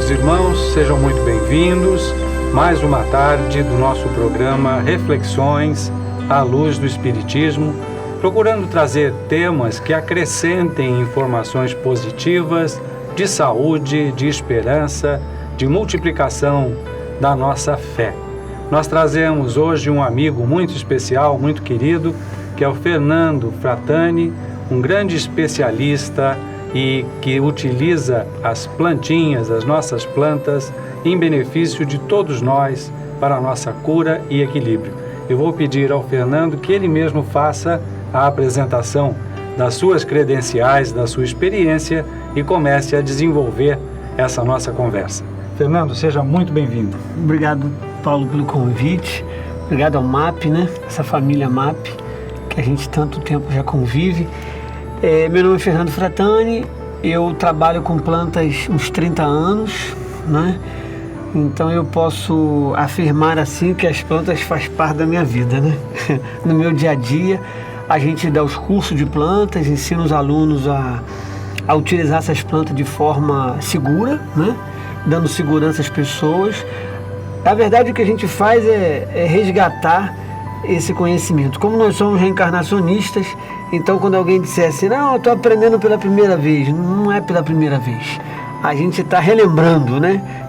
queridos irmãos, sejam muito bem-vindos. Mais uma tarde do nosso programa Reflexões à Luz do Espiritismo, procurando trazer temas que acrescentem informações positivas de saúde, de esperança, de multiplicação da nossa fé. Nós trazemos hoje um amigo muito especial, muito querido, que é o Fernando Fratani, um grande especialista e que utiliza as plantinhas, as nossas plantas, em benefício de todos nós, para a nossa cura e equilíbrio. Eu vou pedir ao Fernando que ele mesmo faça a apresentação das suas credenciais, da sua experiência e comece a desenvolver essa nossa conversa. Fernando, seja muito bem-vindo. Obrigado, Paulo, pelo convite. Obrigado ao MAP, essa família MAP, que a gente tanto tempo já convive. Meu nome é Fernando Fratani, eu trabalho com plantas uns 30 anos, Então eu posso afirmar assim que as plantas fazem parte da minha vida, No meu dia a dia, a gente dá os cursos de plantas, ensina os alunos a utilizar essas plantas de forma segura, Dando segurança às pessoas. Na verdade, o que a gente faz é resgatar esse conhecimento. Como nós somos reencarnacionistas, então quando alguém disser assim, não, eu estou aprendendo pela primeira vez, não é pela primeira vez. A gente está relembrando,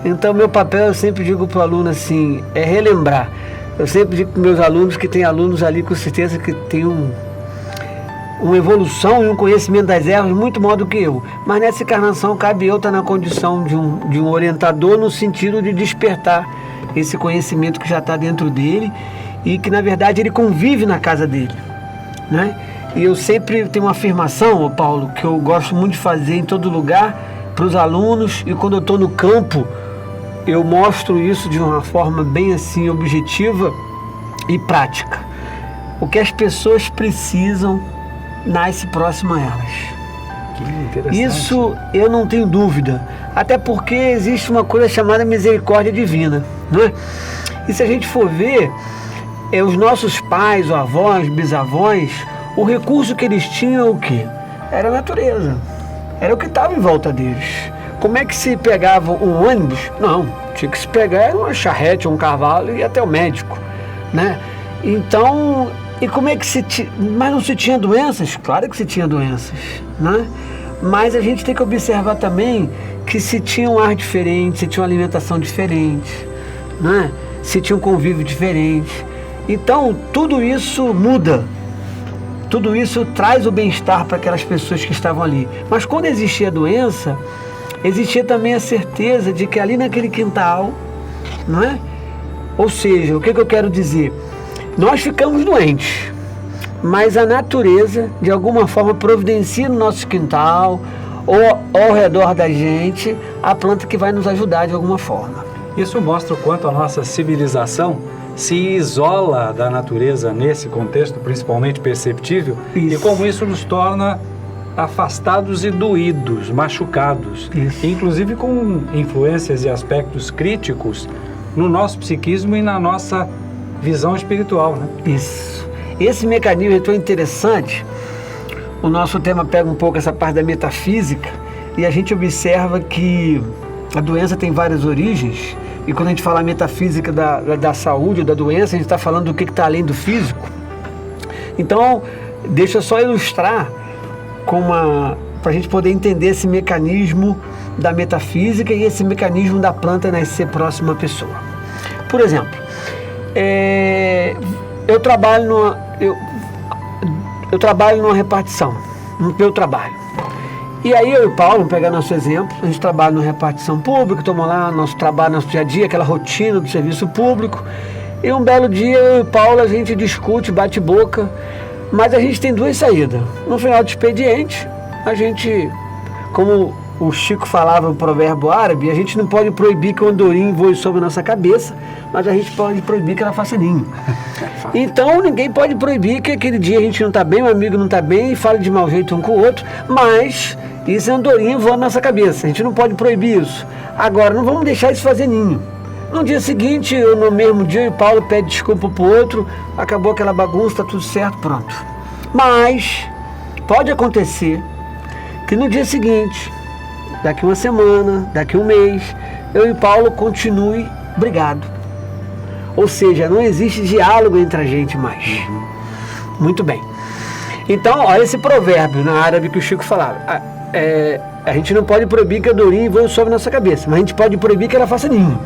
Então meu papel, eu sempre digo para o aluno assim, é relembrar. Eu sempre digo para meus alunos que tem alunos ali com certeza que tem uma evolução e um conhecimento das ervas muito maior do que eu. Mas nessa encarnação cabe eu estar na condição de um orientador no sentido de despertar esse conhecimento que já está dentro dele e que na verdade ele convive na casa dele, E eu sempre tenho uma afirmação, Paulo, que eu gosto muito de fazer em todo lugar para os alunos, e quando eu estou no campo eu mostro isso de uma forma bem assim objetiva e prática. O que as pessoas precisam nasce próximo a elas. Que interessante. Isso eu não tenho dúvida, até porque existe uma coisa chamada misericórdia divina, E se a gente for ver, os nossos pais, avós, bisavós, o recurso que eles tinham é o quê? Era a natureza, era o que estava em volta deles. Como é que se pegava um ônibus? Não, tinha que se pegar uma charrete, um cavalo e ir até o médico, Então, e como é que mas não se tinha doenças? Claro que se tinha doenças, Mas a gente tem que observar também que se tinha um ar diferente, se tinha uma alimentação diferente, Se tinha um convívio diferente. Então, tudo isso muda. Tudo isso traz o bem-estar para aquelas pessoas que estavam ali. Mas quando existia a doença, existia também a certeza de que ali naquele quintal, Ou seja, o que eu quero dizer? Nós ficamos doentes, mas a natureza, de alguma forma, providencia no nosso quintal ou ao redor da gente a planta que vai nos ajudar de alguma forma. Isso mostra o quanto a nossa civilização se isola da natureza nesse contexto, principalmente perceptível, e como isso nos torna afastados e doídos, machucados, inclusive com influências e aspectos críticos no nosso psiquismo e na nossa visão espiritual, Isso. Esse mecanismo é tão interessante. O nosso tema pega um pouco essa parte da metafísica e a gente observa que a doença tem várias origens. E quando a gente fala metafísica da saúde, da doença, a gente está falando do que está além do físico. Então, deixa eu só ilustrar para a gente poder entender esse mecanismo da metafísica e esse mecanismo da planta nascer próxima à pessoa. Por exemplo, eu trabalho numa repartição, no meu trabalho. E aí eu e o Paulo, vamos pegar nosso exemplo, a gente trabalha numa repartição pública, estamos lá, nosso trabalho, nosso dia a dia, aquela rotina do serviço público. E um belo dia eu e o Paulo, a gente discute, bate boca, mas a gente tem duas saídas. No final do expediente, a gente, como o Chico falava no provérbio árabe, a gente não pode proibir que o andorinho voe sobre a nossa cabeça, mas a gente pode proibir que ela faça ninho. Então ninguém pode proibir que aquele dia a gente não está bem, o amigo não está bem e fala de mau jeito um com o outro, mas isso é andorinha voando na nossa cabeça, a gente não pode proibir isso. Agora, não vamos deixar isso fazer ninho. No dia seguinte, no mesmo dia, o Paulo pede desculpa pro outro, acabou aquela bagunça, tá tudo certo, pronto. Mas pode acontecer que no dia seguinte, daqui uma semana, daqui um mês, eu e Paulo continue brigado. Ou seja, não existe diálogo entre a gente mais. Muito bem. Então, olha esse provérbio na árabe que o Chico falava. A gente não pode proibir que a andorinha voe sobre a nossa cabeça, mas a gente pode proibir que ela faça ninho.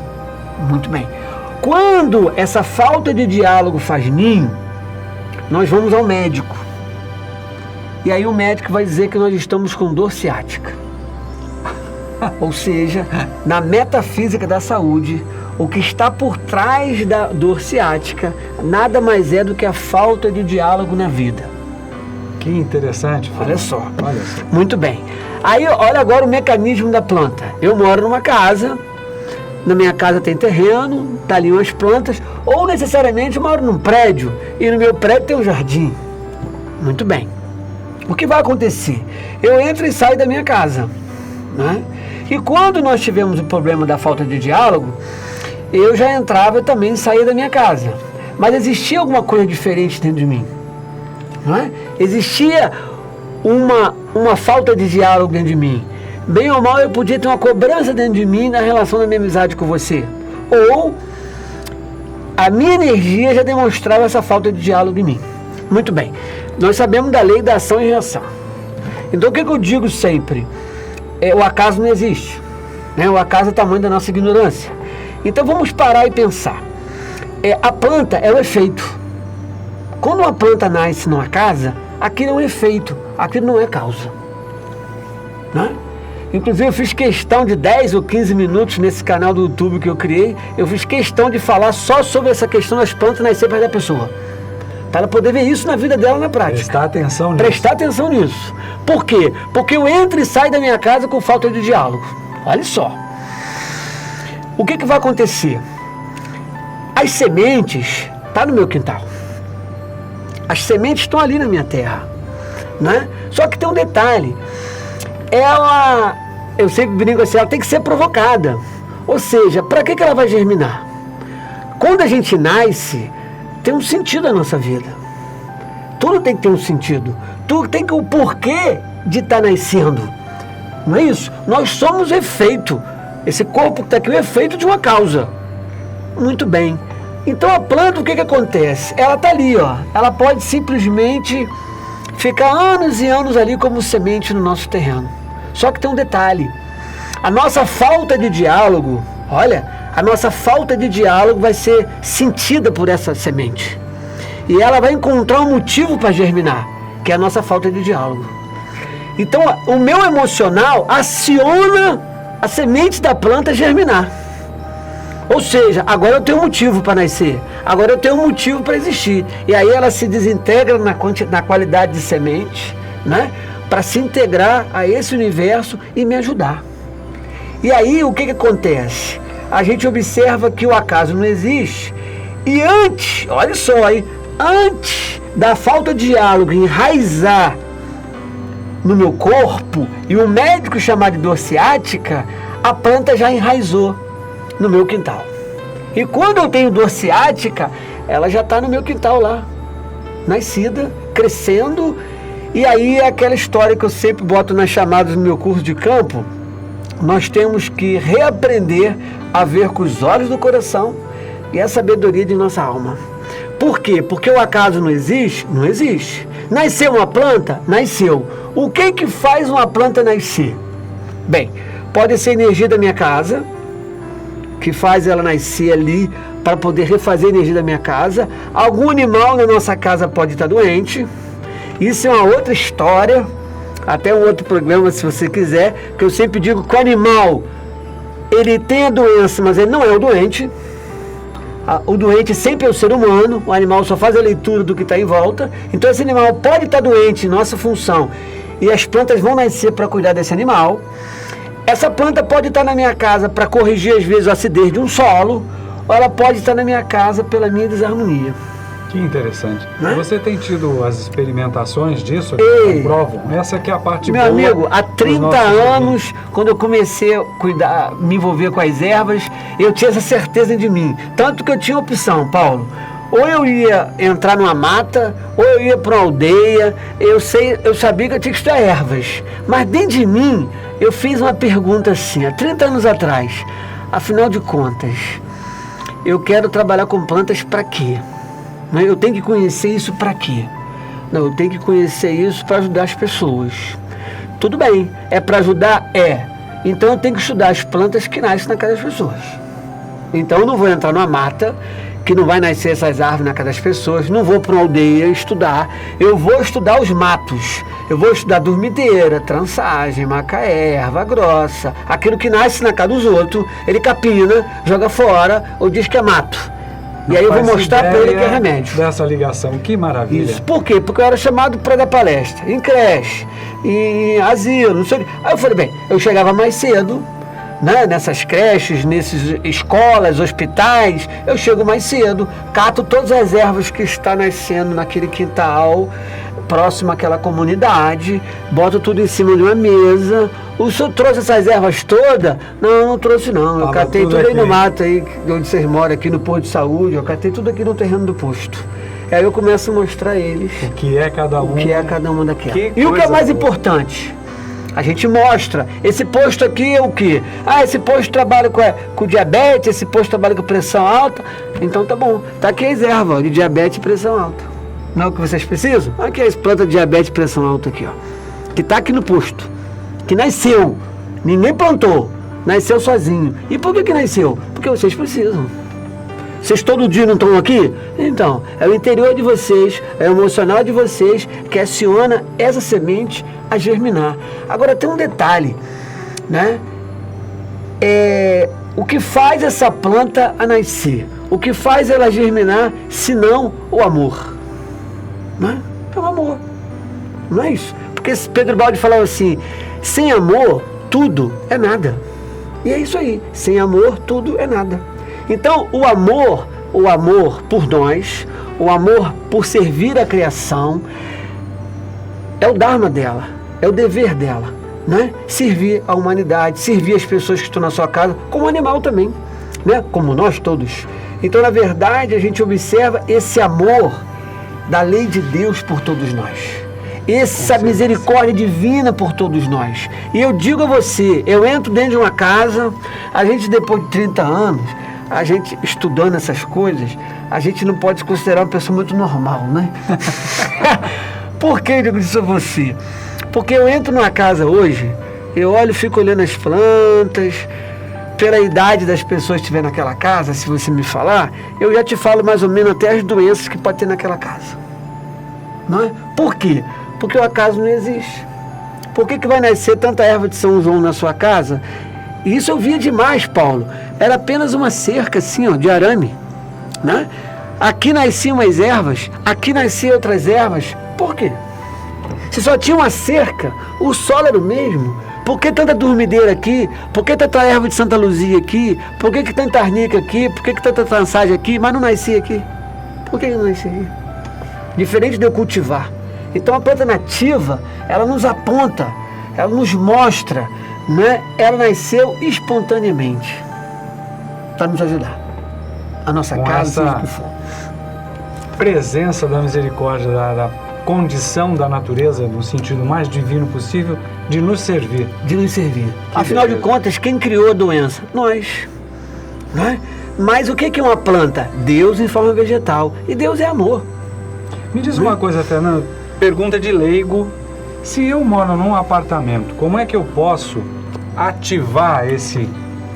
Muito bem. Quando essa falta de diálogo faz ninho, nós vamos ao médico. E aí o médico vai dizer que nós estamos com dor ciática. Ou seja, na metafísica da saúde, o que está por trás da dor ciática nada mais é do que a falta de diálogo na vida. Que interessante. Olha só. Muito bem. Aí, olha agora o mecanismo da planta. Eu moro numa casa, na minha casa tem terreno, tá ali umas plantas, ou necessariamente eu moro num prédio, e no meu prédio tem um jardim. Muito bem. O que vai acontecer? Eu entro e saio da minha casa, né? E quando nós tivemos o problema da falta de diálogo, eu já entrava e também saía da minha casa. Mas existia alguma coisa diferente dentro de mim, não é? Existia uma falta de diálogo dentro de mim. Bem ou mal, eu podia ter uma cobrança dentro de mim na relação da minha amizade com você. Ou a minha energia já demonstrava essa falta de diálogo em mim. Muito bem. Nós sabemos da lei da ação e reação. Então, o que eu digo sempre? O acaso não existe, né? O acaso é o tamanho da nossa ignorância. Então, vamos parar e pensar. A planta é o efeito. Quando uma planta nasce numa casa, aquilo é um efeito, aquilo não é causa, né? Inclusive eu fiz questão de 10 ou 15 minutos nesse canal do YouTube que eu criei, eu fiz questão de falar só sobre essa questão das plantas nascer perto da pessoa, para ela poder ver isso na vida dela na prática. Prestar atenção nisso. Prestar atenção nisso. Por quê? Porque eu entro e saio da minha casa com falta de diálogo. Olha só. O que vai acontecer? As sementes estão no meu quintal. As sementes estão ali na minha terra, né? Só que tem um detalhe. Eu sempre brinco assim, ela tem que ser provocada. Ou seja, para que ela vai germinar? Quando a gente nasce, tem um sentido na nossa vida. Tudo tem que ter um sentido. Tudo tem que o porquê de estar nascendo. Não é isso? Nós somos efeito. Esse corpo que está aqui é o efeito de uma causa. Muito bem. Então a planta, o que acontece? Ela está ali, ó. Ela pode simplesmente ficar anos e anos ali como semente no nosso terreno. Só que tem um detalhe. A nossa falta de diálogo, olha, a nossa falta de diálogo vai ser sentida por essa semente. E ela vai encontrar um motivo para germinar, que é a nossa falta de diálogo. Então o meu emocional aciona a semente da planta germinar. Ou seja, agora eu tenho um motivo para nascer, agora eu tenho um motivo para existir. E aí ela se desintegra na qualidade de semente, né? Para se integrar a esse universo e me ajudar. E aí o que acontece? A gente observa que o acaso não existe. E antes, olha só aí, antes da falta de diálogo enraizar no meu corpo e o médico chamar de dor ciática, a planta já enraizou no meu quintal. E quando eu tenho dor ciática, ela já está no meu quintal lá, nascida, crescendo. E aí é aquela história que eu sempre boto nas chamadas no meu curso de campo. Nós temos que reaprender a ver com os olhos do coração e a sabedoria de nossa alma. Por quê? Porque o acaso não existe? Não existe. Nasceu uma planta? Nasceu. O que faz uma planta nascer? Bem, pode ser a energia da minha casa, que faz ela nascer ali para poder refazer a energia da minha casa. Algum animal na nossa casa pode estar doente. Isso é uma outra história, até um outro programa se você quiser, que eu sempre digo que o animal, ele tem a doença, mas ele não é o doente. O doente sempre é o ser humano, o animal só faz a leitura do que está em volta. Então esse animal pode estar doente, nossa função, e as plantas vão nascer para cuidar desse animal. Essa planta pode estar na minha casa para corrigir às vezes a acidez de um solo, ou ela pode estar na minha casa pela minha desarmonia. Que interessante. Né? Você tem tido as experimentações disso? Ei, que comprovam? Essa que é a parte meu boa. Meu amigo, há 30 anos, quando eu comecei a cuidar, me envolver com as ervas, eu tinha essa certeza de mim. Tanto que eu tinha opção, Paulo. Ou eu ia entrar numa mata, ou eu ia para uma aldeia. Eu sabia que eu tinha que estudar ervas. Mas dentro de mim, eu fiz uma pergunta assim, há 30 anos atrás. Afinal de contas, eu quero trabalhar com plantas para quê? Eu tenho que conhecer isso para quê? Não, eu tenho que conhecer isso para ajudar as pessoas. Tudo bem, é para ajudar? É. Então eu tenho que estudar as plantas que nascem na casa das pessoas. Então eu não vou entrar numa mata que não vai nascer essas árvores na casa das pessoas, não vou para uma aldeia estudar, eu vou estudar os matos, eu vou estudar dormideira, trançagem, macaé, erva grossa, aquilo que nasce na casa dos outros, ele capina, joga fora ou diz que é mato. E aí eu vou mostrar para ele que é remédio. Dessa ligação, que maravilha. Isso. Por quê? Porque eu era chamado para dar palestra, em creche, em asilo, não sei o quê. Aí eu falei, bem, eu chegava mais cedo, né, nessas creches, nessas escolas, hospitais, eu chego mais cedo, cato todas as ervas que estão nascendo naquele quintal, próximo àquela comunidade, boto tudo em cima de uma mesa. O senhor trouxe essas ervas todas? Não, não trouxe não, eu catei tudo aí no mato, aí onde vocês moram, aqui no posto de saúde, eu catei tudo aqui no terreno do posto. Aí eu começo a mostrar a eles o que é cada um, o que é cada uma daquela. E o que é mais importante? A gente mostra, esse posto aqui é o quê? Ah, esse posto trabalha com diabetes, esse posto trabalha com pressão alta. Então tá bom, tá aqui as ervas de diabetes e pressão alta. Não é o que vocês precisam? Aqui é as plantas de diabetes e pressão alta aqui, ó. Que tá aqui no posto. Que nasceu. Ninguém plantou. Nasceu sozinho. E por que nasceu? Porque vocês precisam. Vocês todo dia não estão aqui? Então, é o interior de vocês, é o emocional de vocês que aciona essa semente a germinar. Agora tem um detalhe, né? O que faz essa planta a nascer? O que faz ela germinar, senão o amor? Né? É o amor. Não é isso? Porque Pedro Baldi falava assim, sem amor, tudo é nada. E é isso aí, sem amor, tudo é nada. Então, o amor por nós, o amor por servir a criação, é o dharma dela, é o dever dela, né? Servir a humanidade, servir as pessoas que estão na sua casa, como animal também, né? Como nós todos. Então, na verdade, a gente observa esse amor da lei de Deus por todos nós. Essa misericórdia divina por todos nós. E eu digo a você, eu entro dentro de uma casa, a gente depois de 30 anos, a gente estudando essas coisas, a gente não pode se considerar uma pessoa muito normal, né? Por que eu digo isso a você? Porque eu entro numa casa hoje, eu olho e fico olhando as plantas, pela idade das pessoas que estiver naquela casa, se você me falar, eu já te falo mais ou menos até as doenças que pode ter naquela casa. Não é? Por quê? Porque o acaso não existe. Por que vai nascer tanta erva de São João na sua casa? E isso eu via demais, Paulo. Era apenas uma cerca assim, ó, de arame, né? Aqui nasciam umas ervas, aqui nasciam outras ervas. Por quê? Se só tinha uma cerca, o solo era o mesmo. Por que tanta dormideira aqui? Por que tanta erva de Santa Luzia aqui? Por que tanta arnica aqui? Por que tanta trançagem aqui? Mas não nascia aqui. Por que não nascia aqui? Diferente de eu cultivar. Então a planta nativa, ela nos aponta, ela nos mostra, né? Ela nasceu espontaneamente para nos ajudar. A nossa casa, seja o que for. Presença da misericórdia, da condição da natureza, no sentido mais divino possível, de nos servir. De nos servir. Afinal de contas, quem criou a doença? Nós. Né? Mas o que é uma planta? Deus em forma vegetal. E Deus é amor. Me diz uma coisa, Fernando. Pergunta de leigo. Se eu moro num apartamento, como é que eu posso ativar esse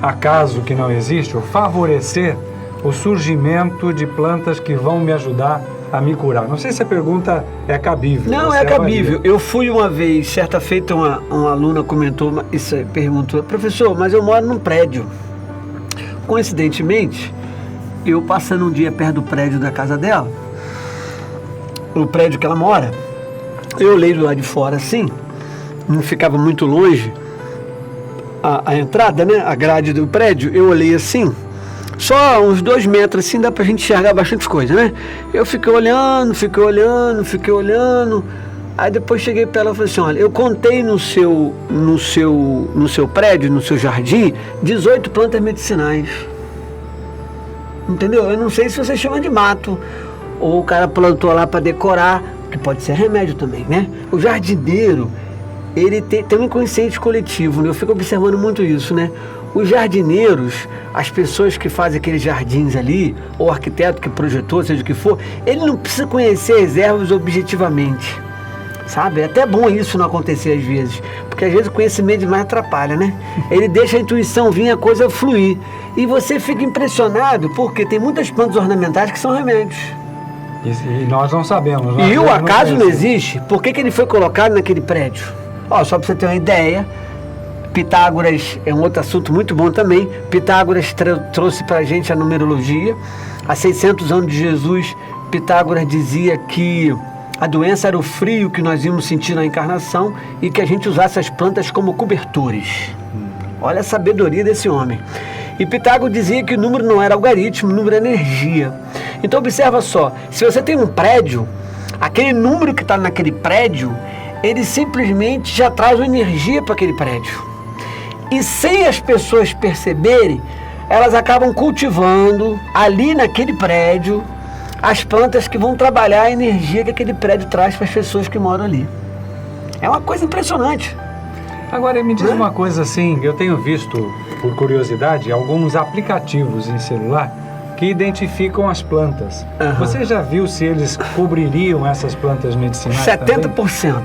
acaso que não existe, ou favorecer o surgimento de plantas que vão me ajudar a me curar? Não sei se a pergunta é cabível. Não, é cabível. Eu fui uma vez, certa feita, uma aluna comentou, isso perguntou, professor, mas eu moro num prédio. Coincidentemente, eu passando um dia perto do prédio da casa dela, o prédio que ela mora, eu olhei do lado de fora assim, não ficava muito longe a entrada, né, a grade do prédio, eu olhei assim, só uns 2 metros assim, dá pra gente enxergar bastante coisa, né? Eu fiquei olhando, aí depois cheguei pra ela e falei assim, olha, eu contei no seu prédio, no seu jardim, 18 plantas medicinais. Entendeu? Eu não sei se você chama de mato, ou o cara plantou lá para decorar, que pode ser remédio também, né? O jardineiro, ele tem um inconsciente coletivo, né? Eu fico observando muito isso, né? Os jardineiros, as pessoas que fazem aqueles jardins ali, ou o arquiteto que projetou, seja o que for, ele não precisa conhecer as ervas objetivamente, sabe? É até bom isso não acontecer às vezes, porque às vezes o conhecimento demais atrapalha, né? Ele deixa a intuição vir, a coisa fluir. E você fica impressionado, porque tem muitas plantas ornamentais que são remédios. E nós não sabemos. E o acaso não existe. Por que ele foi colocado naquele prédio? Ó, só para você ter uma ideia, Pitágoras é um outro assunto muito bom também. Pitágoras trouxe para a gente a numerologia. Há 600 anos de Jesus, Pitágoras dizia que a doença era o frio que nós íamos sentir na encarnação e que a gente usasse as plantas como cobertores. Olha a sabedoria desse homem. E Pitágoras dizia que o número não era algarismo, o número era energia. Então observa só, se você tem um prédio, aquele número que está naquele prédio, ele simplesmente já traz uma energia para aquele prédio. E sem as pessoas perceberem, elas acabam cultivando ali naquele prédio as plantas que vão trabalhar a energia que aquele prédio traz para as pessoas que moram ali. É uma coisa impressionante. Agora me diz uma coisa assim, eu tenho visto, por curiosidade, alguns aplicativos em celular que identificam as plantas. Você já viu se eles cobririam essas plantas medicinais? 70% também?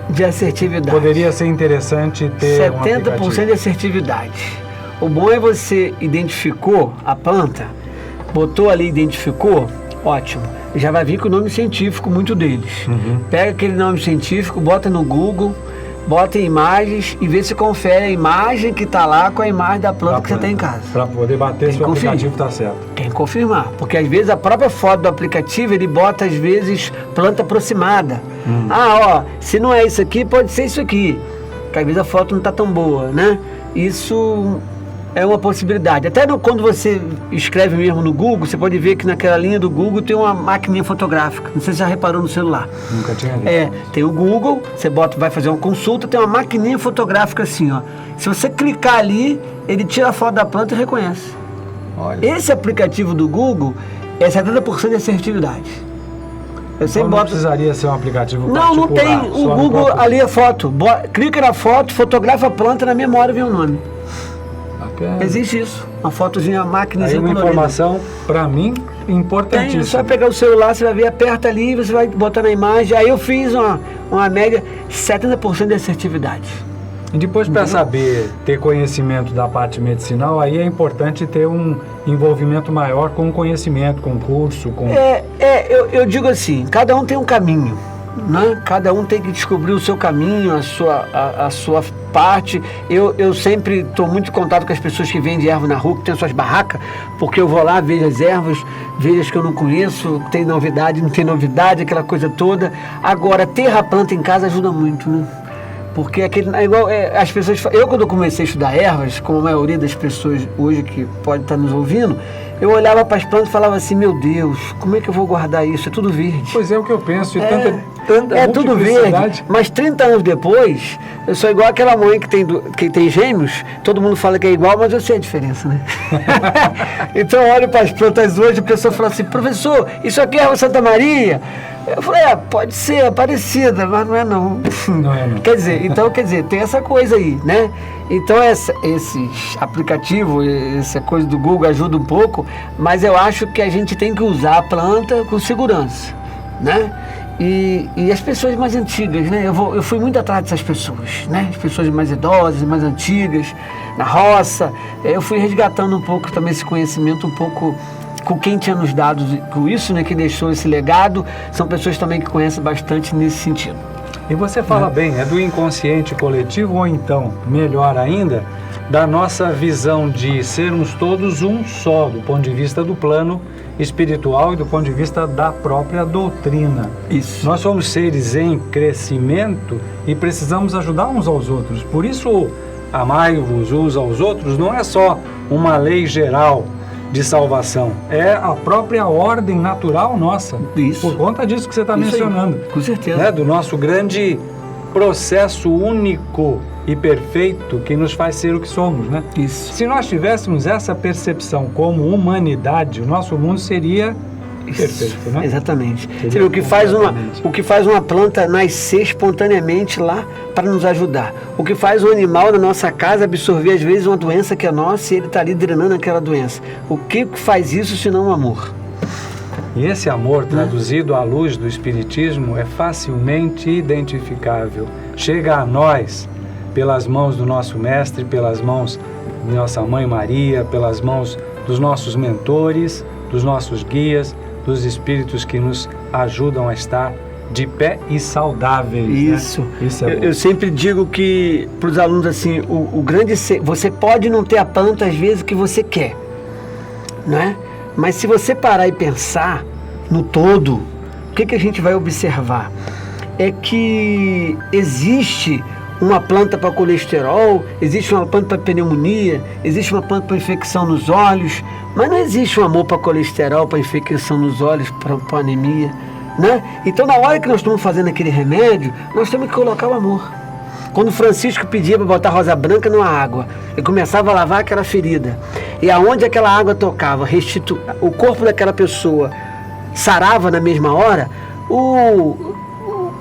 De assertividade. Poderia ser interessante ter 70% de assertividade. O bom é você identificou a planta, botou ali, identificou, ótimo. Já vai vir com o nome científico, muito deles. Pega aquele nome científico, bota no Google, bota em imagens e vê se confere a imagem que está lá com a imagem da planta que você tem em casa. Para poder bater se o aplicativo está certo. Tem que confirmar, porque às vezes a própria foto do aplicativo ele bota às vezes planta aproximada. Se não é isso aqui, pode ser isso aqui. Porque às vezes a foto não está tão boa, né? Isso é uma possibilidade. Até quando você escreve mesmo no Google, você pode ver que naquela linha do Google tem uma maquininha fotográfica. Não sei se você já reparou no celular. Nunca tinha visto. Tem o Google, você vai fazer uma consulta, tem uma maquininha fotográfica assim, ó. Se você clicar ali, ele tira a foto da planta e reconhece. Olha. Esse aplicativo do Google é 70% de assertividade. Eu sempre não precisaria ser um aplicativo particular. Não tem. O Google ali é foto. Clica na foto, fotografa a planta, na memória vem o nome. Existe isso, uma fotozinha, uma máquinazinha colorida. Uma informação, para mim, importantíssima. É só pegar o celular, você vai ver, aperta ali, você vai botar na imagem. Aí eu fiz uma média 70% de assertividade. E depois, para saber, ter conhecimento da parte medicinal, aí é importante ter um envolvimento maior com o conhecimento, com o curso. Eu digo assim, cada um tem um caminho. Né? Cada um tem que descobrir o seu caminho, a sua parte. Eu sempre estou muito em contato com as pessoas que vendem erva na rua, que tem as suas barracas, porque eu vou lá, vejo as ervas, vejo as que eu não conheço, tem novidade, não tem novidade, aquela coisa toda. Agora, ter a planta em casa ajuda muito, né? Porque as pessoas... Eu, quando comecei a estudar ervas, como a maioria das pessoas hoje que pode estar nos ouvindo, eu olhava para as plantas e falava assim, meu Deus, como é que eu vou guardar isso? É tudo verde. Pois é o que eu penso, é tudo verde, mas 30 anos depois, eu sou igual aquela mãe que tem gêmeos, todo mundo fala que é igual, mas eu sei a diferença, né? Então eu olho para as plantas hoje, a pessoa fala assim, professor, isso aqui é erva Santa Maria? Eu falei, pode ser, é parecida, mas não é não. Não é não. Quer dizer, tem essa coisa aí, né? Então esses aplicativos, essa coisa do Google ajuda um pouco, mas eu acho que a gente tem que usar a planta com segurança, né? E as pessoas mais antigas, né? Eu fui muito atrás dessas pessoas, né? As pessoas mais idosas, mais antigas, na roça. Eu fui resgatando um pouco também esse conhecimento, um pouco com quem tinha nos dado com isso, né? Que deixou esse legado. São pessoas também que conhecem bastante nesse sentido. E você fala bem, é do inconsciente coletivo ou então, melhor ainda, da nossa visão de sermos todos um só, do ponto de vista do plano espiritual e do ponto de vista da própria doutrina. Isso. Nós somos seres em crescimento e precisamos ajudar uns aos outros. Por isso, amai-vos uns aos outros não é só uma lei geral de salvação, é a própria ordem natural nossa. Isso. Por conta disso que você está mencionando. Aí, com certeza. Né? Do nosso grande processo único e perfeito que nos faz ser o que somos, né? Isso. Se nós tivéssemos essa percepção como humanidade, o nosso mundo seria Perfeito, né? Exatamente. Seria Você vê, o que faz uma planta nascer espontaneamente lá para nos ajudar. O que faz um animal na nossa casa absorver às vezes uma doença que é nossa e ele está ali drenando aquela doença. O que faz isso senão o amor? E esse amor, traduzido à luz do Espiritismo, é facilmente identificável. Chega a nós pelas mãos do nosso Mestre, pelas mãos de nossa Mãe Maria, pelas mãos dos nossos mentores, dos nossos guias, dos espíritos que nos ajudam a estar de pé e saudáveis. Isso. Né? Isso é eu sempre digo que para os alunos assim, você pode não ter a planta às vezes que você quer, né? Mas se você parar e pensar no todo, o que a gente vai observar? É que existe uma planta para colesterol, existe uma planta para pneumonia, existe uma planta para infecção nos olhos, mas não existe um amor para colesterol, para infecção nos olhos, para anemia, né? Então, na hora que nós estamos fazendo aquele remédio, nós temos que colocar o amor. Quando Francisco pedia para botar rosa branca numa água, ele começava a lavar aquela ferida, e aonde aquela água tocava, o corpo daquela pessoa sarava na mesma hora,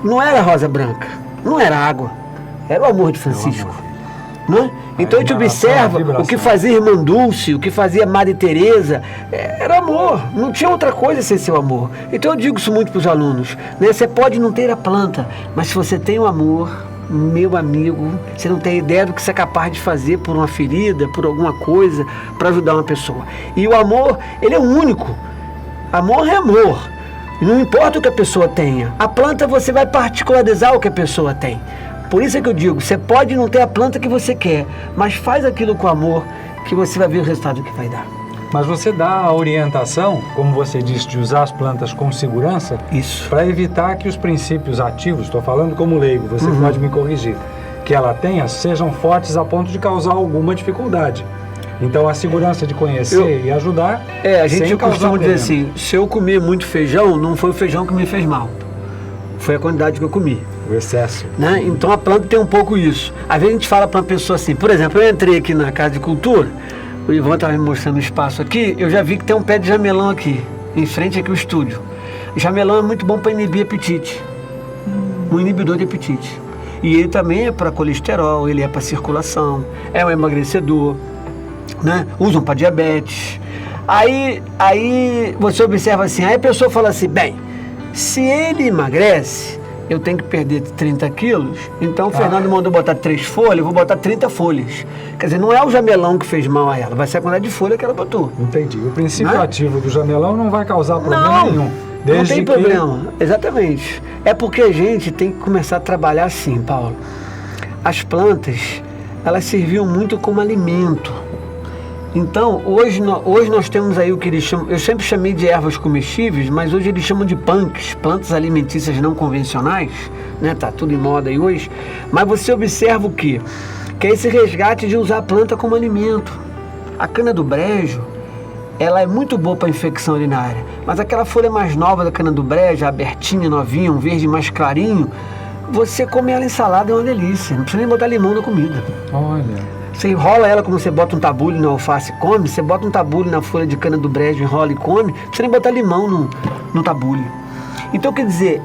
não era rosa branca, não era água, era o amor de Francisco. Né? Então a gente observa o que fazia Irmã Dulce, o que fazia Madre Teresa, era amor, não tinha outra coisa sem ser o amor. Então eu digo isso muito para os alunos, né? Você pode não ter a planta, mas se você tem o amor, meu amigo, você não tem ideia do que você é capaz de fazer por uma ferida, por alguma coisa, para ajudar uma pessoa. E o amor, ele é único. Amor é amor. Não importa o que a pessoa tenha. A planta você vai particularizar o que a pessoa tem. Por isso é que eu digo, você pode não ter a planta que você quer, mas faz aquilo com amor que você vai ver o resultado que vai dar. Mas você dá a orientação, como você disse, de usar as plantas com segurança, isso, para evitar que os princípios ativos, estou falando como leigo, você pode me corrigir, que ela tenha, sejam fortes a ponto de causar alguma dificuldade. Então a segurança de conhecer e ajudar. A gente costuma dizer assim, se eu comer muito feijão, não foi o feijão que me fez mal, foi a quantidade que eu comi. O excesso. Né? Então a planta tem um pouco isso. Às vezes a gente fala para uma pessoa assim, por exemplo, eu entrei aqui na Casa de Cultura, o Ivan estava me mostrando o espaço aqui, eu já vi que tem um pé de jamelão aqui, em frente aqui ao estúdio. O jamelão é muito bom para inibir apetite, um inibidor de apetite. E ele também é para colesterol, ele é para circulação, é um emagrecedor, né? Usam para diabetes. Aí você observa assim, aí a pessoa fala assim, bem, se ele emagrece, eu tenho que perder 30 quilos, então o Fernando mandou botar 3 folhas, eu vou botar 30 folhas. Quer dizer, não é o jamelão que fez mal a ela, vai ser a quantidade de folha que ela botou. Entendi. O princípio ativo do jamelão não vai causar problema nenhum. Não tem problema, exatamente. É porque a gente tem que começar a trabalhar assim, Paulo. As plantas, elas serviam muito como alimento. Então, hoje nós temos aí o que eles chamam, eu sempre chamei de ervas comestíveis, mas hoje eles chamam de punks, plantas alimentícias não convencionais, né? Tá tudo em moda aí hoje. Mas você observa o quê? Que é esse resgate de usar a planta como alimento. A cana do brejo, ela é muito boa para infecção urinária, mas aquela folha mais nova da cana do brejo, abertinha, novinha, um verde mais clarinho, você come ela em salada, é uma delícia, não precisa nem botar limão na comida. Olha... Você enrola ela como você bota um tabule na alface e come, você bota um tabule na folha de cana do brejo, enrola e come, não precisa nem botar limão no tabule. Então, quer dizer,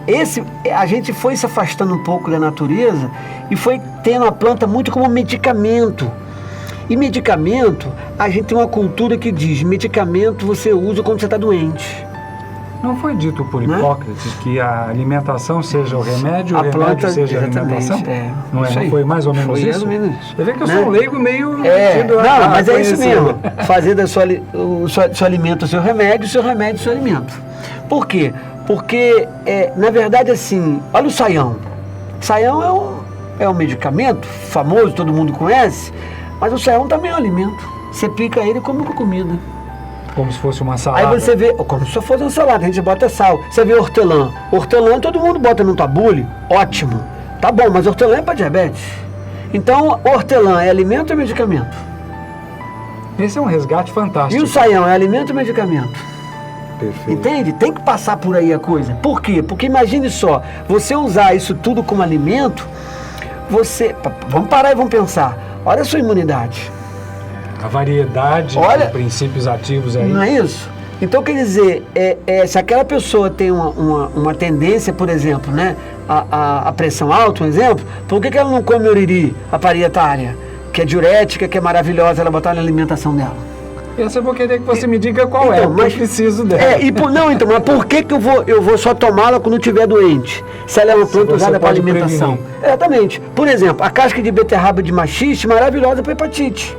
a gente foi se afastando um pouco da natureza e foi tendo a planta muito como medicamento. E medicamento, a gente tem uma cultura que diz, medicamento você usa quando você está doente. Não foi dito por Hipócrates que a alimentação seja o remédio, o remédio seja a alimentação? Não foi mais ou menos isso? Foi mais ou menos isso. Você vê que eu sou um leigo meio... Não, mas é isso mesmo. Fazer do seu alimento o seu remédio, o seu alimento. Por quê? Porque, na verdade, assim, olha o saião. Saião é um medicamento famoso, todo mundo conhece, mas o saião também é um alimento. Você pica ele e come com comida. Como se fosse uma salada. Aí você vê, como se fosse uma salada, a gente bota sal. Você vê hortelã. Hortelã todo mundo bota no tabule, ótimo. Tá bom, mas hortelã é para diabetes. Então, hortelã é alimento ou medicamento? Esse é um resgate fantástico. E o saião é alimento ou medicamento? Perfeito. Entende? Tem que passar por aí a coisa. Por quê? Porque imagine só, você usar isso tudo como alimento, vamos parar e vamos pensar. Olha a sua imunidade. A variedade de princípios ativos aí. Não é isso? Então, quer dizer, se aquela pessoa tem uma tendência, por exemplo, né, a pressão alta, um exemplo, por que ela não come oriri, a parietária, que é diurética, que é maravilhosa, ela botar na alimentação dela? Eu vou querer que você me diga qual é, porque eu preciso dela. Mas por que eu vou só tomá-la quando estiver doente? Se ela é uma planta usada para alimentação. Prevenir. Exatamente. Por exemplo, a casca de beterraba de machiste, maravilhosa para hepatite.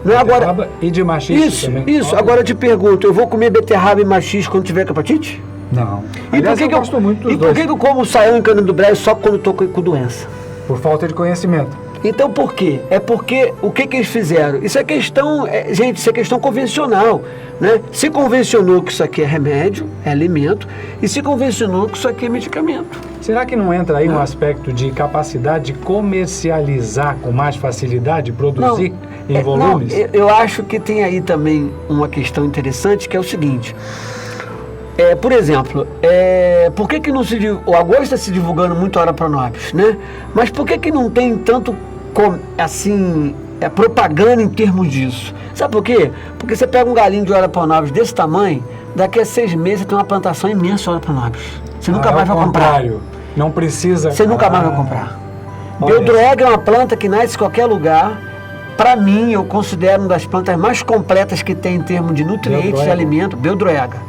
Não é agora... E de machiste também. Isso. Agora eu te pergunto, eu vou comer beterraba e machiste quando tiver com hepatite? Não. Aliás, eu gosto muito dos dois. Por que eu como saião e cana do brejo só quando estou com doença? Por falta de conhecimento. Então por quê? É porque o que eles fizeram? Isso é questão, gente, isso é questão convencional, né? Se convencionou que isso aqui é remédio, é alimento, e se convencionou que isso aqui é medicamento. Será que não entra aí um aspecto de capacidade de comercializar com mais facilidade, produzir em volumes? Não, eu acho que tem aí também uma questão interessante, que é o seguinte. Por exemplo, por que não o agosto está se divulgando muito Ora Pronobis, né? Mas por que não tem tanto, assim, propaganda em termos disso? Sabe por quê? Porque você pega um galinho de Ora Pronobis desse tamanho, daqui a 6 meses você tem uma plantação imensa de Ora Pronobis. Você nunca mais vai comprar. Não precisa... Você nunca mais vai comprar. Beldroega é uma planta que nasce em qualquer lugar. Para mim, eu considero uma das plantas mais completas que tem em termos de nutrientes e alimento. Beldroega.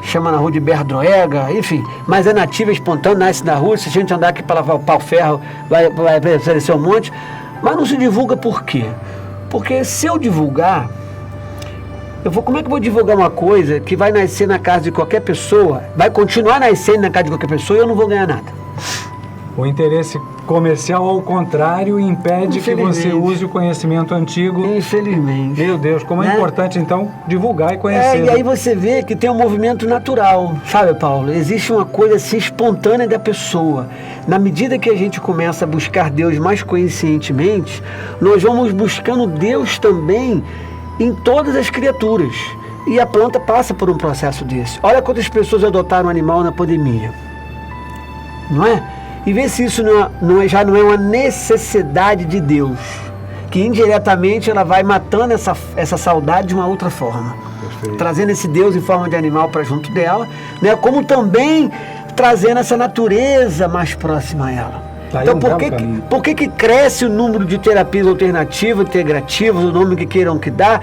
Chama na rua de Berdroega, enfim, mas é nativa, espontânea, nasce na rua. Se a gente andar aqui para lavar o pau-ferro, vai aparecer um monte. Mas não se divulga por quê? Porque se eu divulgar, como é que eu vou divulgar uma coisa que vai nascer na casa de qualquer pessoa, vai continuar nascendo na casa de qualquer pessoa e eu não vou ganhar nada? O interesse comercial, ao contrário, impede que você use o conhecimento antigo. Infelizmente. Meu Deus, como é importante, então, divulgar e conhecer. E aí você vê que tem um movimento natural, sabe, Paulo? Existe uma coisa assim espontânea da pessoa. Na medida que a gente começa a buscar Deus mais conscientemente, nós vamos buscando Deus também em todas as criaturas. E a planta passa por um processo desse. Olha quantas pessoas adotaram um animal na pandemia. Não é? E vê se isso já não é uma necessidade de Deus, que indiretamente ela vai matando essa saudade de uma outra forma. Perfeito. Trazendo esse Deus em forma de animal para junto dela, né? Como também trazendo essa natureza mais próxima a ela. Então por que cresce o número de terapias alternativas, integrativas, o nome que queiram que dá,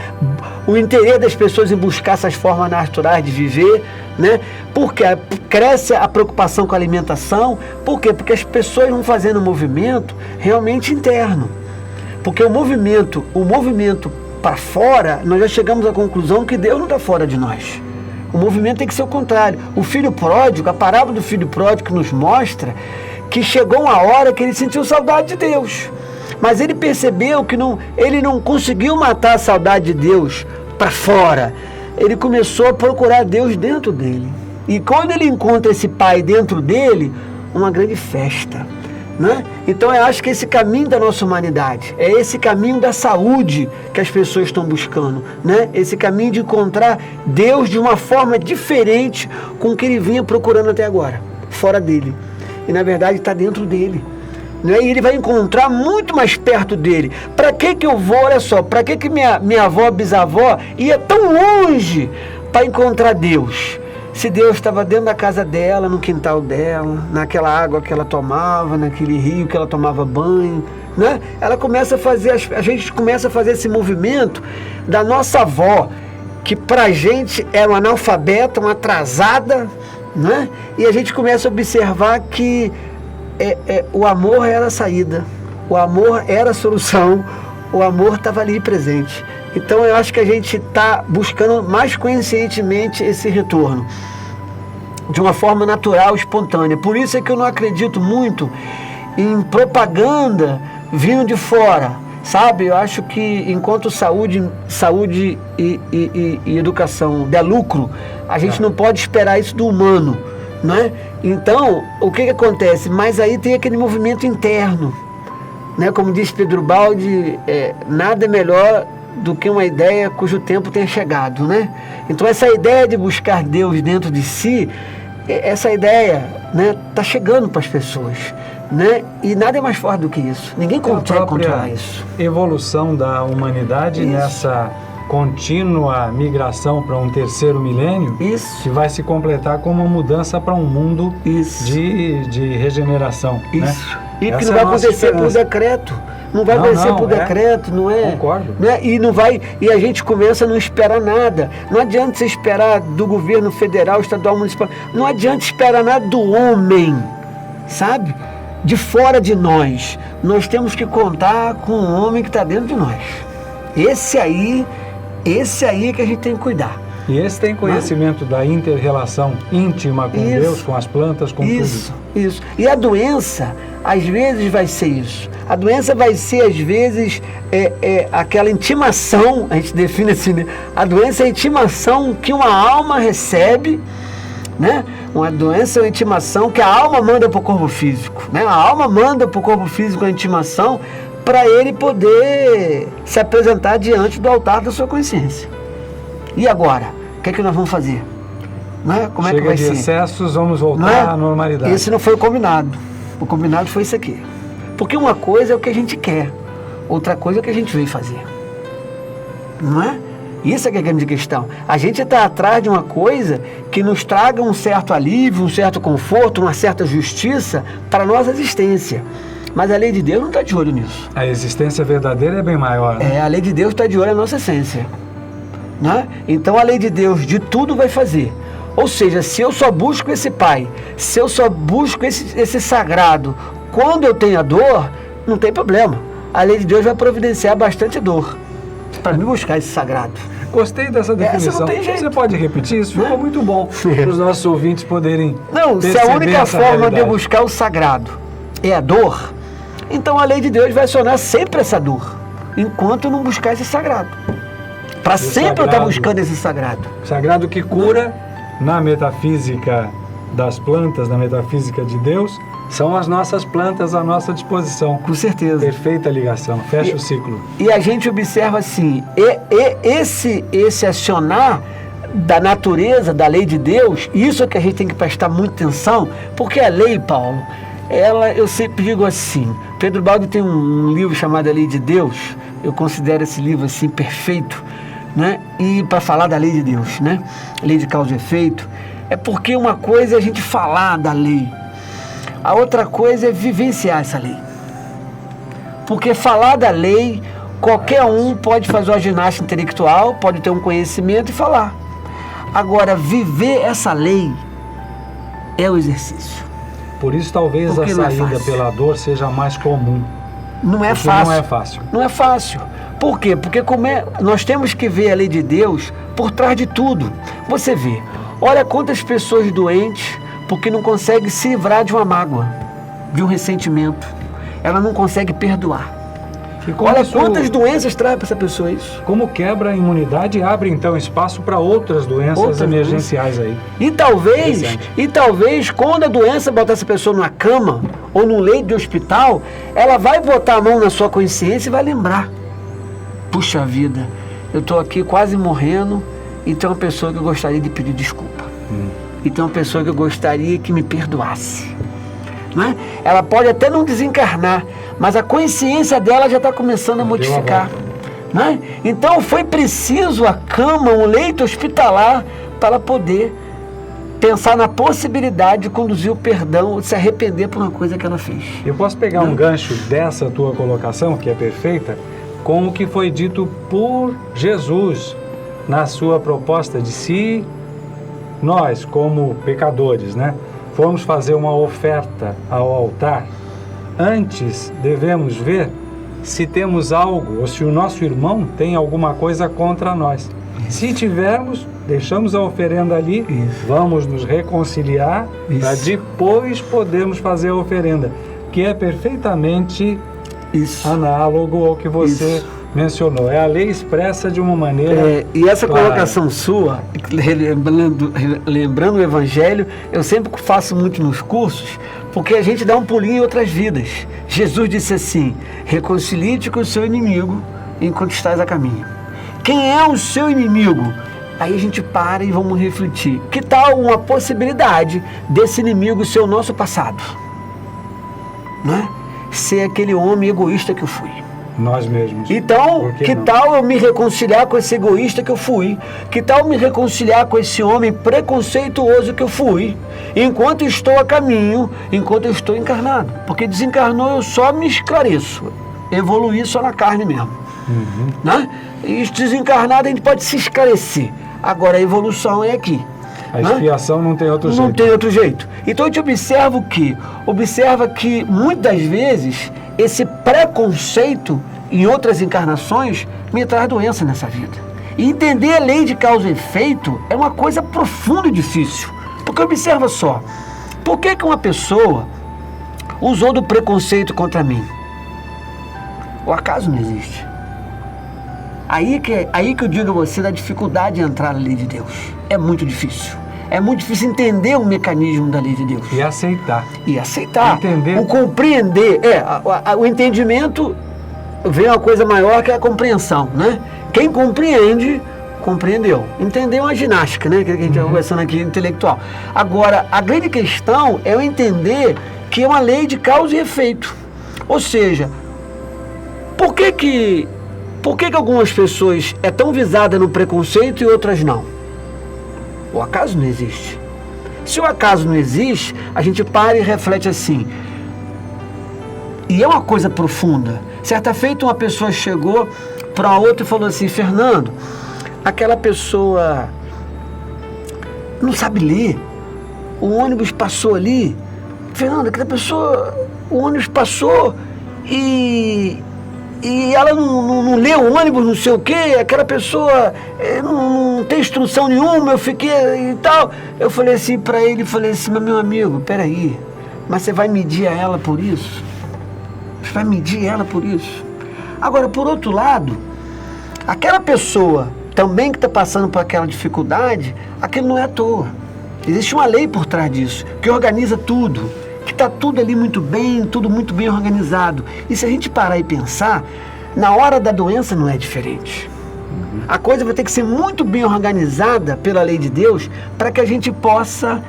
o interesse das pessoas em buscar essas formas naturais de viver, né? Porque cresce a preocupação com a alimentação. Por quê? Porque as pessoas vão fazendo um movimento realmente interno. Porque o movimento para fora, nós já chegamos à conclusão que Deus não está fora de nós. O movimento tem que ser o contrário. O filho pródigo, a parábola do filho pródigo que nos mostra que chegou uma hora que ele sentiu saudade de Deus. Mas ele percebeu que ele não conseguiu matar a saudade de Deus para fora. Ele começou a procurar Deus dentro dele. E quando ele encontra esse pai dentro dele, uma grande festa, né? Então eu acho que esse caminho da nossa humanidade, é esse caminho da saúde que as pessoas estão buscando, né? Esse caminho de encontrar Deus de uma forma diferente com o que ele vinha procurando até agora, fora dele. E na verdade está dentro dele, né? E ele vai encontrar muito mais perto dele. Para que eu vou, olha só, para que minha avó, bisavó ia tão longe para encontrar Deus? Se Deus estava dentro da casa dela, no quintal dela, naquela água que ela tomava, naquele rio que ela tomava banho, né? Ela começa a fazer, a gente começa a fazer esse movimento da nossa avó, que pra gente era uma analfabeta, uma atrasada, né? E a gente começa a observar que o amor era a saída, o amor era a solução, o amor estava ali presente. Então eu acho que a gente está buscando mais conscientemente esse retorno, de uma forma natural, espontânea. Por isso é que eu não acredito muito em propaganda vindo de fora, sabe? Eu acho que enquanto saúde e educação der lucro, a gente não pode esperar isso do humano, né? Então, o que acontece? Mas aí tem aquele movimento interno, né? Como disse Pedro Baldi, nada é melhor do que uma ideia cujo tempo tenha chegado, né? Então essa ideia de buscar Deus dentro de si, essa ideia, né, tá chegando para as pessoas, né? E nada é mais forte do que isso. Ninguém consegue controlar isso. Evolução da humanidade nessa contínua migração para um terceiro milênio, Isso. que vai se completar com uma mudança para um mundo Isso. de regeneração. Isso. Né? E que Essa não é a vai nossa acontecer por esperança. decreto. Não vai acontecer por decreto, não é? Concordo. Não é? E não vai. E a gente começa a não esperar nada. Não adianta você esperar do governo federal, estadual, municipal. Não adianta esperar nada do homem, sabe? De fora de nós. Nós temos que contar com o homem que está dentro de nós. Esse aí é que a gente tem que cuidar. E esse tem conhecimento da inter-relação íntima com Isso. Deus, com as plantas, com Isso, tudo. isso. E a doença, às vezes, vai ser isso. A doença vai ser, às vezes, aquela intimação, a gente define assim, né? A doença é a intimação que uma alma recebe, né? Uma doença é uma intimação que a alma manda para o corpo físico, né? A alma manda para o corpo físico a intimação para ele poder se apresentar diante do altar da sua consciência. E agora? O que é que nós vamos fazer? Né? Como é que vai de ser? excessos, vamos Não voltar é? à normalidade. Esse não foi o combinado. O combinado foi isso aqui. Porque uma coisa é o que a gente quer, outra coisa é o que a gente veio fazer. Não é? Isso é que é a grande questão. A gente está atrás de uma coisa que nos traga um certo alívio, um certo conforto, uma certa justiça para a nossa existência. Mas a lei de Deus não está de olho nisso. A existência verdadeira é bem maior. Né? A lei de Deus está de olho na nossa essência. Né? Então a lei de Deus de tudo vai fazer. Ou seja, se eu só busco esse Pai, se eu só busco esse sagrado, quando eu tenho a dor, não tem problema. A lei de Deus vai providenciar bastante dor para me buscar esse sagrado. Gostei dessa definição. Não tem jeito. Você pode repetir? Isso ficou muito bom para os nossos ouvintes poderem Não, se a única forma de eu buscar o sagrado é a dor, então a lei de Deus vai acionar sempre essa dor, enquanto eu não buscar esse sagrado. Para sempre eu estar buscando esse sagrado. Sagrado que cura, na metafísica das plantas, na metafísica de Deus, são as nossas plantas à nossa disposição. Com certeza. Perfeita ligação, fecha o ciclo. E a gente observa assim, esse acionar da natureza, da lei de Deus, isso é que a gente tem que prestar muita atenção, porque a lei, Paulo, eu sempre digo assim, Pedro Baldi tem um livro chamado A Lei de Deus, eu considero esse livro assim perfeito, né? E para falar da lei de Deus, né? Lei de causa e efeito, é porque uma coisa é a gente falar da lei, a outra coisa é vivenciar essa lei. Porque falar da lei, qualquer um pode fazer uma ginástica intelectual, pode ter um conhecimento e falar. Agora, viver essa lei é o exercício. Por isso, talvez a saída pela dor seja mais comum. Não é fácil. Não é fácil. Não é fácil. Por quê? Porque nós temos que ver a lei de Deus por trás de tudo. Você vê, olha quantas pessoas doentes porque não conseguem se livrar de uma mágoa, de um ressentimento. Ela não consegue perdoar. Olha quantas doenças traz para essa pessoa isso. Como quebra a imunidade e abre então espaço para outras doenças emergenciais aí. E talvez quando a doença botar essa pessoa numa cama ou num leito de hospital, ela vai botar a mão na sua consciência e vai lembrar. Puxa vida, eu estou aqui quase morrendo e tem uma pessoa que eu gostaria de pedir desculpa. E tem uma pessoa que eu gostaria que me perdoasse. Não é? Ela pode até não desencarnar, mas a consciência dela já está começando a modificar. Não é? Então foi preciso a cama, um leito hospitalar, para ela poder pensar na possibilidade de conduzir o perdão, de se arrepender por uma coisa que ela fez. Eu posso pegar um gancho dessa tua colocação, que é perfeita, com o que foi dito por Jesus na sua proposta de si. Nós, como pecadores, né, formos fazer uma oferta ao altar, antes devemos ver se temos algo, ou se o nosso irmão tem alguma coisa contra nós. Se tivermos, deixamos a oferenda ali, vamos nos reconciliar, para depois podermos fazer a oferenda, que é perfeitamente análogo ao que você mencionou. É a lei expressa de uma maneira e essa clara. Colocação sua, lembrando o Evangelho, eu sempre faço muito nos cursos, porque a gente dá um pulinho em outras vidas. Jesus disse assim: reconcilie-te com o seu inimigo enquanto estás a caminho. Quem é o seu inimigo? Aí a gente para e vamos refletir. Que tal uma possibilidade desse inimigo ser o nosso passado? Não é? Ser aquele homem egoísta que eu fui. Nós mesmos. Então, que tal eu me reconciliar com esse egoísta que eu fui? Que tal me reconciliar com esse homem preconceituoso que eu fui? Enquanto estou a caminho, enquanto eu estou encarnado. Porque desencarnou eu só me esclareço. Evoluir só na carne mesmo. Né? E desencarnado a gente pode se esclarecer. Agora a evolução é aqui. A expiação não tem outro jeito. Não tem outro jeito. Então a gente observa que muitas vezes esse preconceito em outras encarnações me traz doença nessa vida. E entender a lei de causa e efeito é uma coisa profunda e difícil. Porque observa só, por que uma pessoa usou do preconceito contra mim? O acaso não existe. Aí que eu digo a você da dificuldade de entrar na lei de Deus. É muito difícil. É muito difícil entender o mecanismo da lei de Deus. E aceitar. Entender. O compreender. O entendimento vem uma coisa maior que a compreensão, né? Quem compreende, compreendeu. Entender é uma ginástica, né? Que a gente está conversando aqui, intelectual. Agora, a grande questão é eu entender que é uma lei de causa e efeito. Ou seja, por que algumas pessoas é tão visada no preconceito e outras não? O acaso não existe. Se o acaso não existe, a gente para e reflete assim. E é uma coisa profunda. Certa feita uma pessoa chegou para outra e falou assim: Fernando, aquela pessoa não sabe ler. O ônibus passou ali. Fernando, aquela pessoa, o ônibus passou e ela não lê o ônibus, não sei o quê, aquela pessoa não tem instrução nenhuma, eu fiquei e tal. Eu falei assim para ele, mas meu amigo, peraí, mas você vai medir a ela por isso? Você vai medir ela por isso? Agora, por outro lado, aquela pessoa também que está passando por aquela dificuldade, aquilo não é à toa. Existe uma lei por trás disso, que organiza tudo. Que está tudo ali muito bem, tudo muito bem organizado. E se a gente parar e pensar, na hora da doença não é diferente. A coisa vai ter que ser muito bem organizada pela lei de Deus para que a gente possa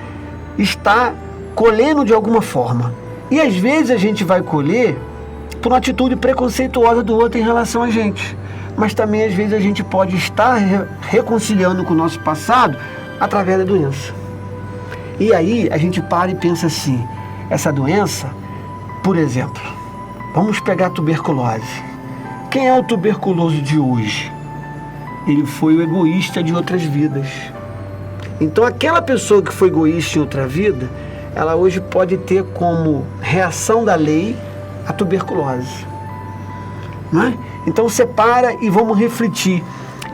estar colhendo de alguma forma. E às vezes a gente vai colher por uma atitude preconceituosa do outro em relação a gente. Mas também às vezes a gente pode estar reconciliando com o nosso passado através da doença. E aí a gente para e pensa assim: essa doença, por exemplo, vamos pegar a tuberculose. Quem é o tuberculoso de hoje? Ele foi o egoísta de outras vidas. Então aquela pessoa que foi egoísta em outra vida, ela hoje pode ter como reação da lei a tuberculose. Não é? Então separa e vamos refletir.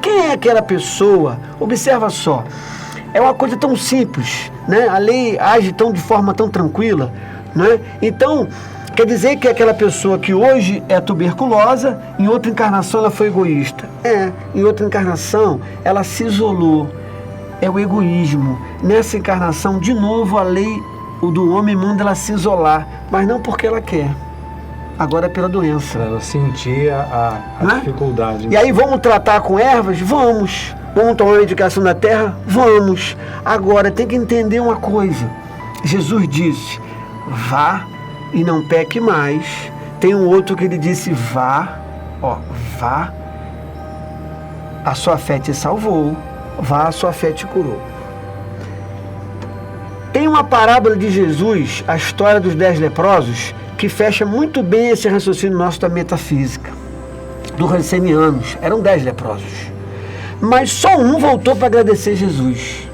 Quem é aquela pessoa? Observa só. É uma coisa tão simples, né? A lei age de forma tão tranquila, né? Então, quer dizer que aquela pessoa que hoje é tuberculosa, em outra encarnação ela foi egoísta. Em outra encarnação ela se isolou. É o egoísmo. Nessa encarnação, de novo, a lei do homem manda ela se isolar, mas não porque ela quer. Agora é pela doença. Para ela sentir a dificuldade. E aí vamos tratar com ervas? Vamos. Vamos tomar uma medicação da terra? Vamos. Agora tem que entender uma coisa. Jesus disse: vá e não peque mais. Tem um outro que ele disse: vá, vá, a sua fé te salvou, vá, a sua fé te curou. Tem uma parábola de Jesus, a história dos 10 leprosos, que fecha muito bem esse raciocínio nosso da metafísica, dos rancenianos. Eram 10 leprosos. Mas só um voltou para agradecer Jesus.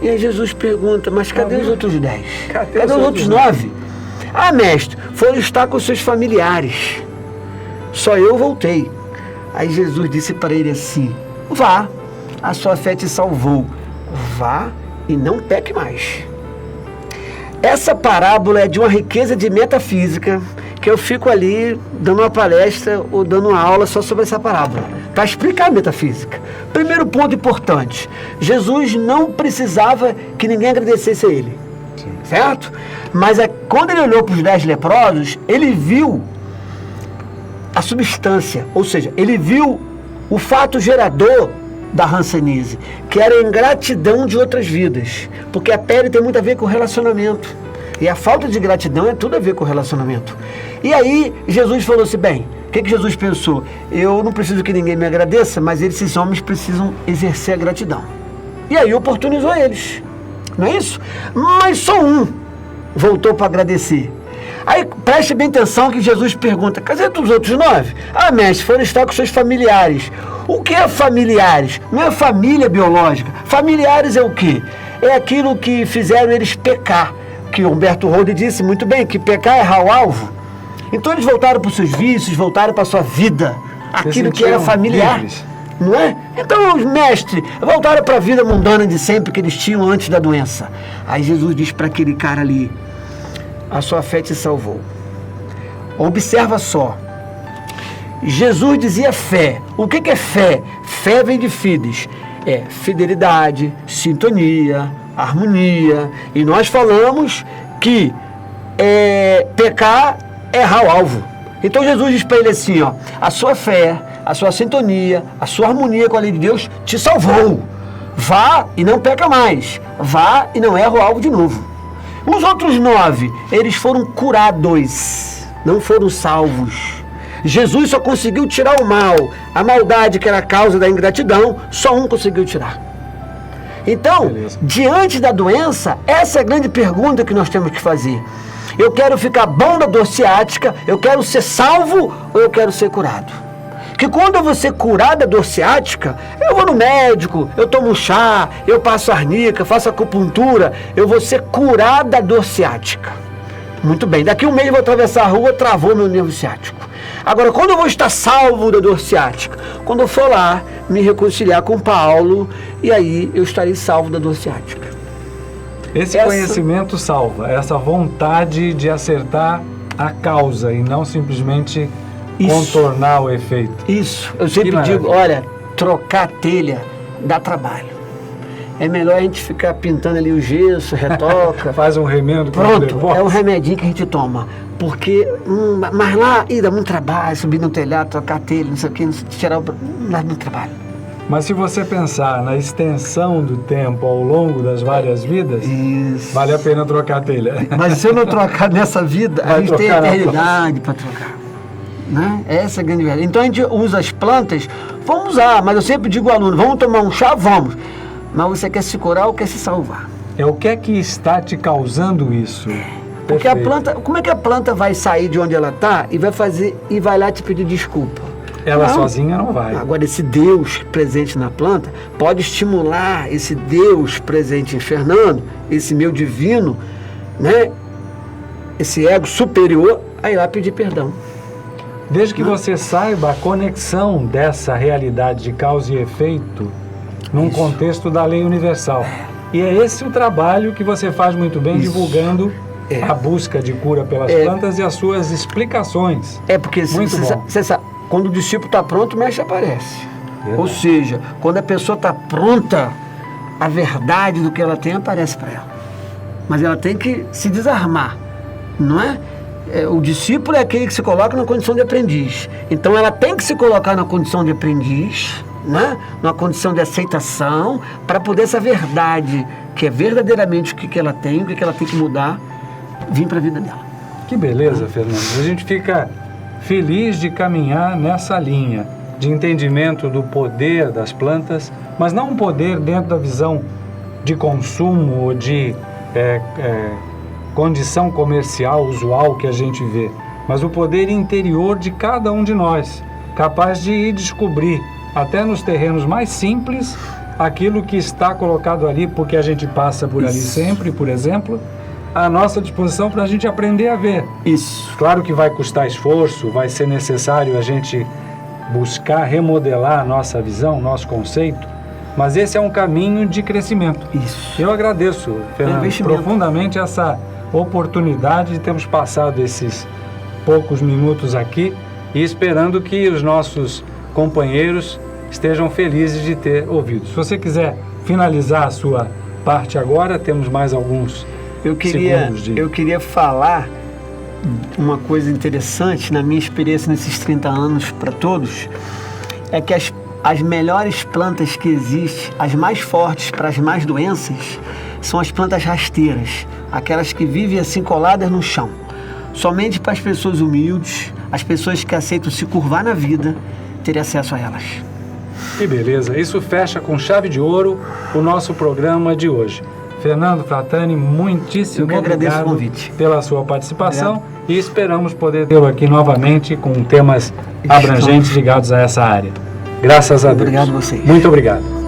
E aí Jesus pergunta: mas cadê os outros 10? Cadê os outros 9? Ah, mestre, foram estar com seus familiares. Só eu voltei. Aí Jesus disse para ele assim: vá, a sua fé te salvou. Vá e não peque mais. Essa parábola é de uma riqueza de metafísica, que eu fico ali dando uma palestra ou dando uma aula só sobre essa parábola, para explicar a metafísica. Primeiro ponto importante: Jesus não precisava que ninguém agradecesse a ele. Sim. Certo? Mas quando ele olhou para os 10 leprosos, ele viu a substância, ou seja, ele viu o fato gerador da hanseníase, que era a ingratidão de outras vidas, porque a pele tem muito a ver com o relacionamento, e a falta de gratidão é tudo a ver com o relacionamento. E aí Jesus falou assim: bem, O que Jesus pensou? Eu não preciso que ninguém me agradeça, mas esses homens precisam exercer a gratidão. E aí oportunizou eles, não é isso? Mas só um voltou para agradecer. Aí preste bem atenção que Jesus pergunta, cadê os outros 9? Ah, mestre, foram estar com seus familiares. O que é familiares? Não é família biológica. Familiares é o quê? É aquilo que fizeram eles pecar. Que Humberto Holder disse muito bem, que pecar é errar o alvo. Então eles voltaram para os seus vícios, voltaram para a sua vida, aquilo que era familiar. Livres. Não é? Então os mestres voltaram para a vida mundana de sempre que eles tinham antes da doença. Aí Jesus diz para aquele cara ali, a sua fé te salvou. Observa só. Jesus dizia fé. O que é fé? Fé vem de fides. É fidelidade, sintonia, harmonia. E nós falamos que pecar é errar o alvo. Então Jesus diz para ele assim, ó, a sua fé, a sua sintonia, a sua harmonia com a lei de Deus te salvou. Vá e não peca mais. Vá e não erra o alvo de novo. Os outros 9, eles foram curados, não foram salvos. Jesus só conseguiu tirar o mal, a maldade que era a causa da ingratidão, só um conseguiu tirar. Então, beleza. Diante da doença, essa é a grande pergunta que nós temos que fazer. Eu quero ficar bom da dor ciática, eu quero ser salvo ou eu quero ser curado? Que quando eu vou ser curado da dor ciática, eu vou no médico, eu tomo chá, eu passo arnica, faço acupuntura, eu vou ser curado da dor ciática. Muito bem, daqui um mês eu vou atravessar a rua, travou meu nervo ciático. Agora, quando eu vou estar salvo da dor ciática? Quando eu for lá me reconciliar com Paulo, e aí eu estarei salvo da dor ciática. Esse conhecimento salva, essa vontade de acertar a causa e não simplesmente contornar o efeito. Isso, eu sempre digo, olha, trocar telha dá trabalho. É melhor a gente ficar pintando ali o gesso, retoca. Faz um remendo. Pronto, é um remedinho que a gente toma. Porque, mas lá, dá muito trabalho, subir no telhado, trocar telha, não sei o que, tirar o... dá muito trabalho. Mas se você pensar na extensão do tempo ao longo das várias vidas, isso, vale a pena trocar a telha. Mas se eu não trocar nessa vida, a gente tem eternidade para trocar. Né? Essa é a grande verdade. Então a gente usa as plantas, vamos usar, mas eu sempre digo ao aluno, vamos tomar um chá? Vamos. Mas você quer se curar ou quer se salvar? É o que é que está te causando isso? Porque a planta, como é que a planta vai sair de onde ela está e vai lá te pedir desculpa? Ela não, sozinha não vai. Agora, esse Deus presente na planta pode estimular esse Deus presente em Fernando, esse meu divino, né? Esse ego superior, a ir lá pedir perdão. Desde que você saiba a conexão dessa realidade de causa e efeito num contexto da lei universal. E é esse o trabalho que você faz muito bem, divulgando a busca de cura pelas plantas e as suas explicações. Porque você sabe, quando o discípulo está pronto, o mestre aparece. Verdade. Ou seja, quando a pessoa está pronta, a verdade do que ela tem aparece para ela. Mas ela tem que se desarmar, não é? O discípulo é aquele que se coloca na condição de aprendiz. Então ela tem que se colocar na condição de aprendiz, né? Numa condição de aceitação, para poder essa verdade, que é verdadeiramente o que ela tem, o que ela tem que mudar, vir para a vida dela. Que beleza, Fernando. A gente fica feliz de caminhar nessa linha de entendimento do poder das plantas, mas não um poder dentro da visão de consumo ou de condição comercial usual que a gente vê, mas o poder interior de cada um de nós, capaz de ir descobrir, até nos terrenos mais simples, aquilo que está colocado ali, porque a gente passa por ali sempre, por exemplo, à nossa disposição para a gente aprender a ver. Isso. Claro que vai custar esforço, vai ser necessário a gente buscar remodelar a nossa visão, nosso conceito, mas esse é um caminho de crescimento. Isso. Eu agradeço, Fernando, profundamente essa oportunidade de termos passado esses poucos minutos aqui e esperando que os nossos companheiros estejam felizes de ter ouvido. Se você quiser finalizar a sua parte agora, temos mais alguns segundos de... Eu queria falar uma coisa interessante na minha experiência nesses 30 anos para todos, é que as melhores plantas que existem, as mais fortes para as mais doenças, são as plantas rasteiras, aquelas que vivem assim coladas no chão. somente para as pessoas humildes, as pessoas que aceitam se curvar na vida, terem acesso a elas. Que beleza, isso fecha com chave de ouro o nosso programa de hoje. Fernando Fratani, muitíssimo obrigado o convite. Pela sua participação. Obrigado. E esperamos poder tê-lo aqui novamente com temas abrangentes ligados a essa área. Graças a Deus. Obrigado a vocês. Muito obrigado.